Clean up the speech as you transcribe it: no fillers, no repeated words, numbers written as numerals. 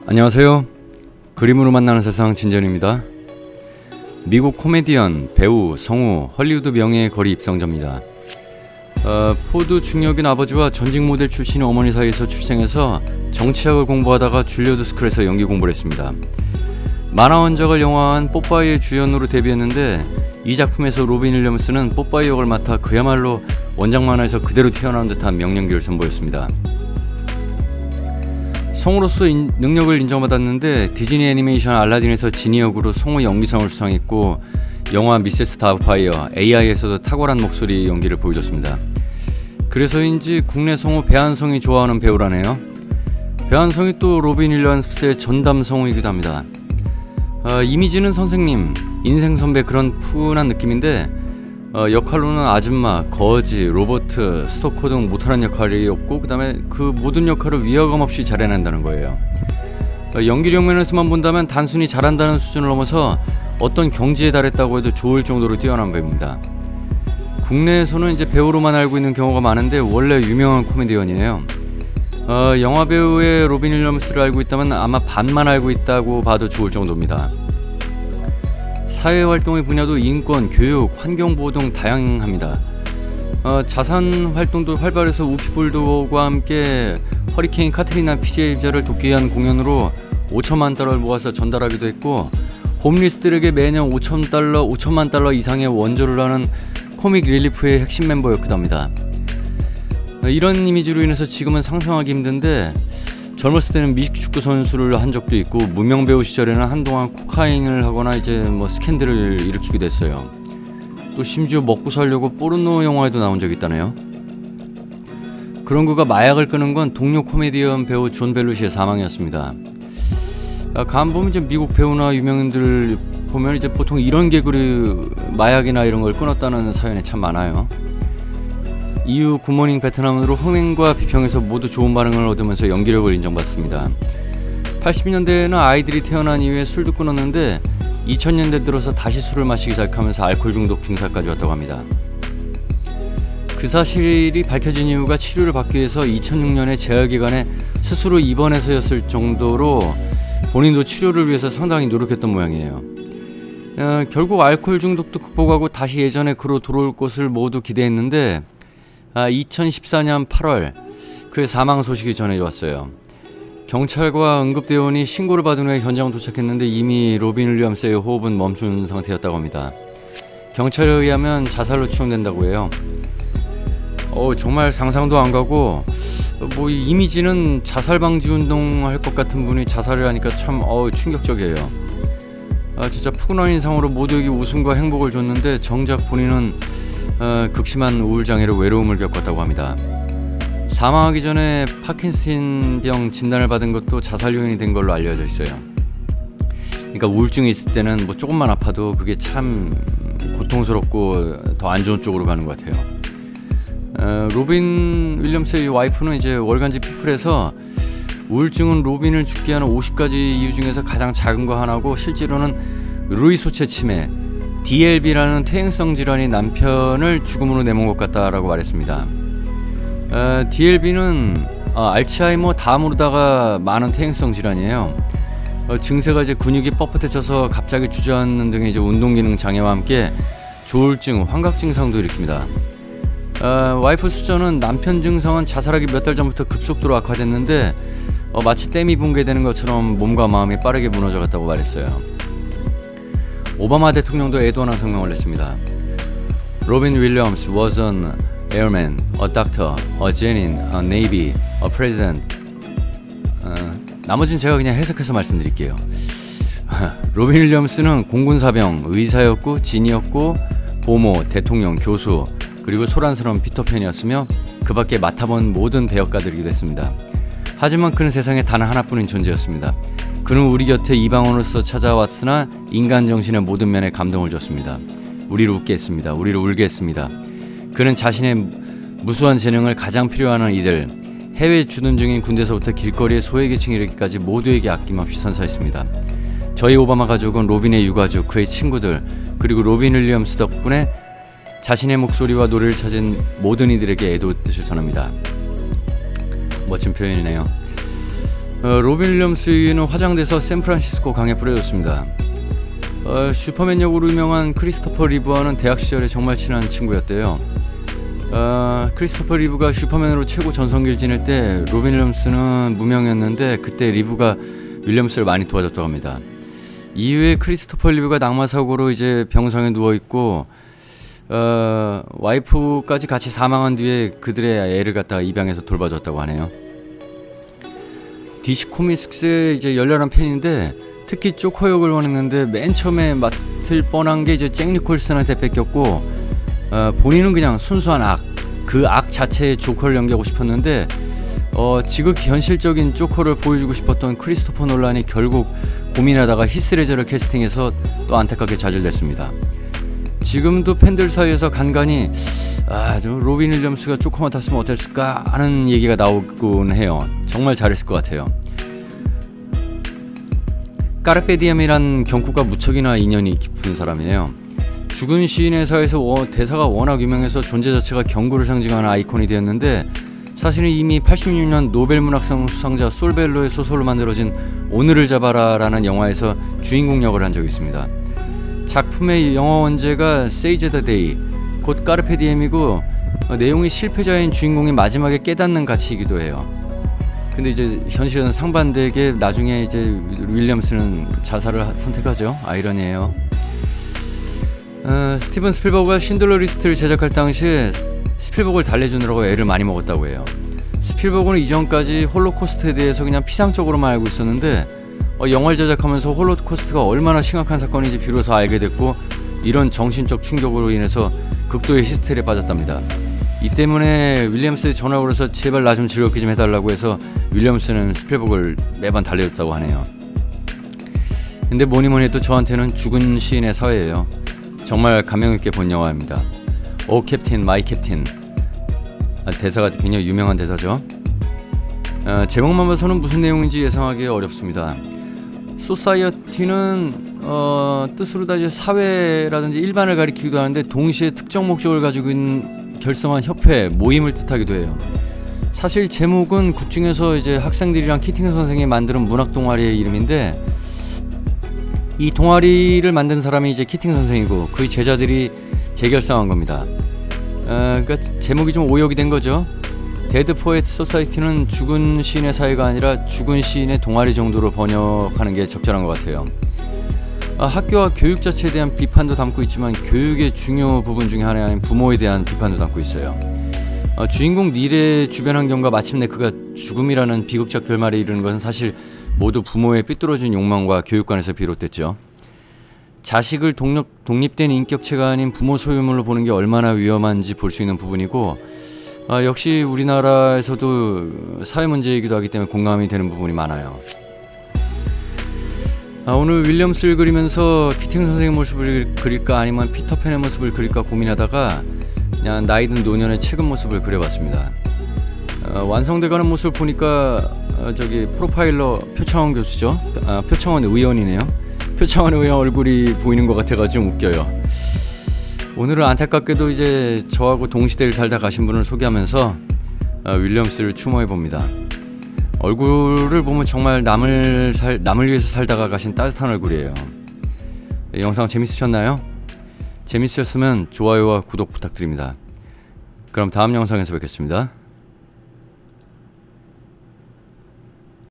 안녕하세요. 그림으로 만나는 세상 진전입니다. 미국 코미디언, 배우, 성우, 헐리우드 명예의 거리 입성자입니다. 포드 중역인 아버지와 전직 모델 출신의 어머니 사이에서 출생해서 정치학을 공부하다가 줄리어드 스쿨에서 연기 공부를 했습니다. 만화 원작을 영화한 뽀빠이의 주연으로 데뷔했는데 이 작품에서 로빈 윌리엄스는 뽀빠이 역을 맡아 그야말로 원작 만화에서 그대로 튀어나온 듯한 명연기를 선보였습니다. 성우로서 능력을 인정받았는데 디즈니 애니메이션 알라딘에서 지니 역으로 성우 연기상을 수상했고 영화 미세스 다우파이어 AI에서도 탁월한 목소리 연기를 보여줬습니다. 그래서인지 국내 성우 배한성이 좋아하는 배우라네요. 배한성이 또 로빈 윌리엄스의 전담 성우이기도 합니다. 이미지는 선생님, 인생 선배 그런 푸근한 느낌인데 역할로는 아줌마, 거지, 로버트, 스토커 등 못하는 역할이 없고 그 다음에 그 모든 역할을 위화감 없이 잘해낸다는 거예요. 연기력 면에서만 본다면 단순히 잘한다는 수준을 넘어서 어떤 경지에 달했다고 해도 좋을 정도로 뛰어난 배우입니다. 국내에서는 이제 배우로만 알고 있는 경우가 많은데 원래 유명한 코미디언이에요. 영화배우의 로빈 윌리엄스를 알고 있다면 아마 반만 알고 있다고 봐도 좋을 정도입니다. 사회활동의 분야도 인권, 교육, 환경보호 등 다양합니다. 자선 활동도 활발해서 우피볼드와 함께 허리케인 카트리나 피해자를 돕기 위한 공연으로 5천만 달러를 모아서 전달하기도 했고 홈리스들에게 매년 5천만 달러 이상의 원조를 하는 코믹 릴리프의 핵심 멤버였기도 합니다. 이런 이미지로 인해서 지금은 상상하기 힘든데 젊었을 때는 미식축구 선수를 한 적도 있고 무명 배우 시절에는 한동안 코카인을 하거나 이제 스캔들을 일으키기도 했어요. 또 심지어 먹고 살려고 포르노 영화에도 나온 적이 있다네요. 그런 그가 마약을 끄는 건 동료 코미디언 배우 존 벨루시의 사망이었습니다. 간보면 이제 미국 배우나 유명인들 보면 이제 보통 이런 개그를 마약이나 이런 걸 끊었다는 사연이 참 많아요. 이후 굿모닝 베트남으로 흥행과 비평에서 모두 좋은 반응을 얻으면서 연기력을 인정받습니다. 80년대에는 아이들이 태어난 이후에 술도 끊었는데 2000년대 들어서 다시 술을 마시기 시작하면서 알코올 중독 증세까지 왔다고 합니다. 그 사실이 밝혀진 이유가 치료를 받기 위해서 2006년에 재활기관에 스스로 입원해서였을 정도로 본인도 치료를 위해서 상당히 노력했던 모양이에요. 결국 알코올 중독도 극복하고 다시 예전의 그로 돌아올 것을 모두 기대했는데 2014년 8월 그의 사망 소식이 전해져 왔어요. 경찰과 응급대원이 신고를 받은 후에 현장 도착했는데 이미 로빈 윌리엄스의 호흡은 멈춘 상태였다고 합니다. 경찰에 의하면 자살로 추정된다고 해요. 정말 상상도 안 가고 이미지는 자살 방지 운동할 것 같은 분이 자살을 하니까 참 충격적이에요. 진짜 푸근한 인상으로 모두에게 웃음과 행복을 줬는데 정작 본인은 극심한 우울장애로 외로움을 겪었다고 합니다. 사망하기 전에 파킨슨병 진단을 받은 것도 자살 요인이 된 걸로 알려져 있어요. 그러니까 우울증이 있을 때는 조금만 아파도 그게 참 고통스럽고 더 안 좋은 쪽으로 가는 것 같아요. 로빈 윌리엄스의 와이프는 이제 월간지 피플에서 우울증은 로빈을 죽게 하는 50가지 이유 중에서 가장 작은 거 하나고 실제로는 루이소체 치매 DLB라는 퇴행성 질환이 남편을 죽음으로 내몬 것 같다라고 말했습니다. DLB는 알츠하이머 다음으로다가 많은 퇴행성 질환이에요. 증세가 이제 근육이 뻣뻣해져서 갑자기 주저앉는 등의 이제 운동 기능 장애와 함께 조울증, 환각 증상도 일으킵니다. 와이프 수저는 남편 증상은 자살하기 몇 달 전부터 급속도로 악화됐는데 마치 댐이 붕괴되는 것처럼 몸과 마음이 빠르게 무너져갔다고 말했어요. 오바마 대통령도 애도하는 성명을 냈습니다. Robin Williams was an airman, a doctor, a genin, a navy, a president. 나머지는 제가 그냥 해석해서 말씀드릴게요. 로빈 윌리엄스는 공군사병, 의사였고 진이었고 보모, 대통령, 교수 그리고 소란스러운 피터팬이었으며 그 밖에 맡아본 모든 배역가들이기도 했습니다. 하지만 그는 세상에 단 하나뿐인 존재였습니다. 그는 우리 곁에 이방원으로서 찾아왔으나 인간 정신의 모든 면에 감동을 줬습니다. 우리를 웃게 했습니다. 우리를 울게 했습니다. 그는 자신의 무수한 재능을 가장 필요하는 이들, 해외 주둔 중인 군대에서부터 길거리의 소외계층에 이르기까지 모두에게 아낌없이 선사했습니다. 저희 오바마 가족은 로빈의 유가족, 그의 친구들, 그리고 로빈 윌리엄스 덕분에 자신의 목소리와 노래를 찾은 모든 이들에게 애도 뜻을 전합니다. 멋진 표현이네요. 로빈 윌리엄스는 화장돼서 샌프란시스코 강에 뿌려졌습니다. 슈퍼맨 역으로 유명한 크리스토퍼 리브와는 대학 시절에 정말 친한 친구였대요. 크리스토퍼 리브가 슈퍼맨으로 최고 전성기를 지낼 때 로빈 윌리엄스는 무명이었는데 그때 리브가 윌리엄스를 많이 도와줬다고 합니다. 이후에 크리스토퍼 리브가 낙마사고로 이제 병상에 누워있고 와이프까지 같이 사망한 뒤에 그들의 애를 갖다가 입양해서 돌봐줬다고 하네요. DC 코믹스의 이제 열렬한 팬인데 특히 조커 역을 원했는데 맨 처음에 맡을 뻔한 게 이제 잭 니콜슨한테 뺏겼고 본인은 그냥 순수한 악, 그 악 자체의 조커를 연기하고 싶었는데 지극히 현실적인 조커를 보여주고 싶었던 크리스토퍼 놀란이 결국 고민하다가 히스레저를 캐스팅해서 또 안타깝게 좌절됐습니다. 지금도 팬들 사이에서 간간히 좀 로빈 윌리엄스가 조커 맡았으면 어땠을까 하는 얘기가 나오곤 해요. 정말 잘했을 것 같아요. 까르페 디엠이란 경구가 무척이나 인연이 깊은 사람이에요. 죽은 시인의 사에서 대사가 워낙 유명해서 존재 자체가 경구를 상징하는 아이콘이 되었는데 사실은 이미 86년 노벨문학상 수상자 솔벨로의 소설로 만들어진 오늘을 잡아라 라는 영화에서 주인공 역을 한 적이 있습니다. 작품의 영어 원제가 Seize the Day, 곧 까르페 디엠이고 내용이 실패자인 주인공이 마지막에 깨닫는 가치이기도 해요. 근데 이제 현실은 상반되게 나중에 이제 윌리엄스는 자살을 선택하죠. 아이러니해요. 스티븐 스필버그가 쉰들러 리스트를 제작할 당시에 스필버그를 달래주느라고 애를 많이 먹었다고 해요. 스필버그는 이전까지 홀로코스트에 대해서 그냥 피상적으로만 알고 있었는데 영화를 제작하면서 홀로코스트가 얼마나 심각한 사건인지 비로소 알게 됐고 이런 정신적 충격으로 인해서 극도의 히스테리에 빠졌답니다. 이 때문에 윌리엄스에 전화를 걸어서 제발 나 좀 즐겁게 좀 해달라고 해서 윌리엄스는 스필버그를 매번 달래줬다고 하네요. 근데 뭐니뭐니 해도 저한테는 죽은 시인의 사회예요. 정말 감명있게 본 영화입니다. 오 캡틴 마이 캡틴, 대사가 굉장히 유명한 대사죠. 제목만 봐서는 무슨 내용인지 예상하기 어렵습니다. 소사이어티는 뜻으로 다 이제 사회라든지 일반을 가리키기도 하는데 동시에 특정 목적을 가지고 있는 결성한 협회, 모임을 뜻하기도 해요. 사실 제목은 국중에서 이제 학생들이랑 키팅 선생이 만드는 문학 동아리의 이름인데 이 동아리를 만든 사람이 이제 키팅 선생이고 그 제자들이 재결성한 겁니다. 그러니까 제목이 좀 오역이 된 거죠. 데드 포에트 소사이티는 죽은 시인의 사회가 아니라 죽은 시인의 동아리 정도로 번역하는 게 적절한 것 같아요. 학교와 교육 자체에 대한 비판도 담고 있지만 교육의 중요 부분 중에 하나인 부모에 대한 비판도 담고 있어요. 주인공 닐의 주변 환경과 마침내 그가 죽음이라는 비극적 결말에 이르는 것은 사실 모두 부모의 삐뚤어진 욕망과 교육관에서 비롯됐죠. 자식을 독립된 인격체가 아닌 부모 소유물로 보는 게 얼마나 위험한지 볼 수 있는 부분이고 역시 우리나라에서도 사회 문제이기도 하기 때문에 공감이 되는 부분이 많아요. 오늘 윌리엄스를 그리면서 키팅 선생의 모습을 그릴까 아니면 피터팬의 모습을 그릴까 고민하다가 그냥 나이든 노년의 최근 모습을 그려봤습니다. 완성돼가는 모습을 보니까 저기 프로파일러 표창원 교수죠. 표창원 의원이네요. 표창원 의원 얼굴이 보이는 것 같아가지고 좀 웃겨요. 오늘은 안타깝게도 이제 저하고 동시대를 살다 가신 분을 소개하면서 윌리엄스를 추모해봅니다. 얼굴을 보면 정말 남을 위해서 살다가 가신 따뜻한 얼굴이에요. 영상 재밌으셨나요? 재밌으셨으면 좋아요와 구독 부탁드립니다. 그럼 다음 영상에서 뵙겠습니다.